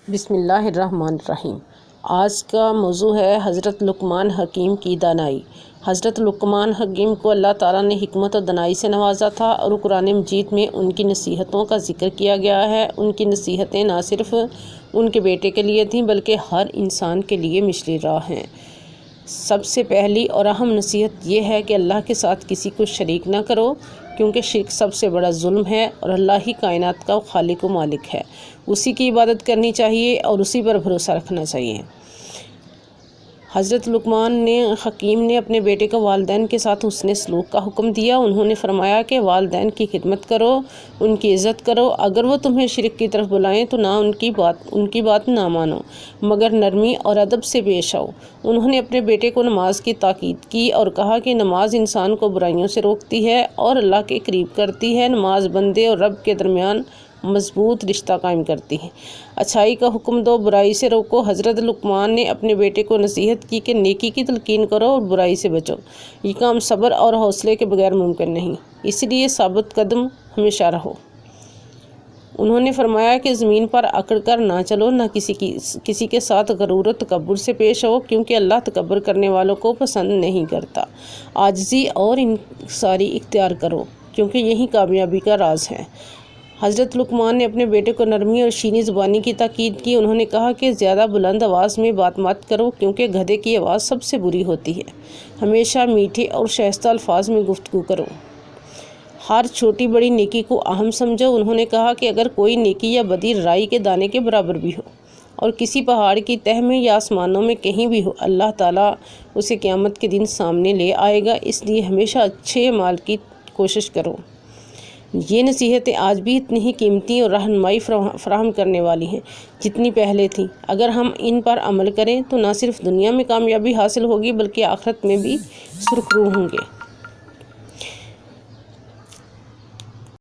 بسم اللہ الرحمن الرحیم۔ آج کا موضوع ہے حضرت لقمان حکیم کی دانائی۔ حضرت لقمان حکیم کو اللہ تعالیٰ نے حکمت اور دانائی سے نوازا تھا اور قرآن مجید میں ان کی نصیحتوں کا ذکر کیا گیا ہے۔ ان کی نصیحتیں نہ صرف ان کے بیٹے کے لیے تھیں بلکہ ہر انسان کے لیے مشعل راہ ہیں۔ سب سے پہلی اور اہم نصیحت یہ ہے کہ اللہ کے ساتھ کسی کو شریک نہ کرو، کیونکہ شرک سب سے بڑا ظلم ہے اور اللہ ہی کائنات کا خالق و مالک ہے۔ اسی کی عبادت کرنی چاہیے اور اسی پر بھروسہ رکھنا چاہیے۔ حضرت لقمان حکیم نے اپنے بیٹے کو والدین کے ساتھ حسن سلوک کا حکم دیا۔ انہوں نے فرمایا کہ والدین کی خدمت کرو، ان کی عزت کرو، اگر وہ تمہیں شرک کی طرف بلائیں تو ان کی بات نہ مانو، مگر نرمی اور ادب سے پیش آؤ۔ انہوں نے اپنے بیٹے کو نماز کی تاکید کی اور کہا کہ نماز انسان کو برائیوں سے روکتی ہے اور اللہ کے قریب کرتی ہے۔ نماز بندے اور رب کے درمیان مضبوط رشتہ قائم کرتی ہے۔ اچھائی کا حکم دو، برائی سے روکو۔ حضرت لقمان نے اپنے بیٹے کو نصیحت کی کہ نیکی کی تلقین کرو اور برائی سے بچو۔ یہ کام صبر اور حوصلے کے بغیر ممکن نہیں، اس لیے ثابت قدم ہمیشہ رہو۔ انہوں نے فرمایا کہ زمین پر اکڑ کر نہ چلو، نہ کسی کے ساتھ غرور و تکبر سے پیش ہو، کیونکہ اللہ تکبر کرنے والوں کو پسند نہیں کرتا۔ عاجزی اور انکساری اختیار کرو، کیونکہ یہی کامیابی کا راز ہے۔ حضرت لقمان نے اپنے بیٹے کو نرمی اور شیریں زبانی کی تاکید کی۔ انہوں نے کہا کہ زیادہ بلند آواز میں بات مت کرو، کیونکہ گدھے کی آواز سب سے بری ہوتی ہے۔ ہمیشہ میٹھے اور شائستہ الفاظ میں گفتگو کرو۔ ہر چھوٹی بڑی نیکی کو اہم سمجھو۔ انہوں نے کہا کہ اگر کوئی نیکی یا بدی رائی کے دانے کے برابر بھی ہو اور کسی پہاڑ کی تہ میں یا آسمانوں میں کہیں بھی ہو، اللہ تعالیٰ اسے قیامت کے دن سامنے لے آئے گا۔ اس لیے ہمیشہ اچھے اعمال کی کوشش کرو۔ یہ نصیحتیں آج بھی اتنی ہی قیمتی اور رہنمائی فراہم کرنے والی ہیں جتنی پہلے تھیں۔ اگر ہم ان پر عمل کریں تو نہ صرف دنیا میں کامیابی حاصل ہوگی بلکہ آخرت میں بھی سرخرو ہوں گے۔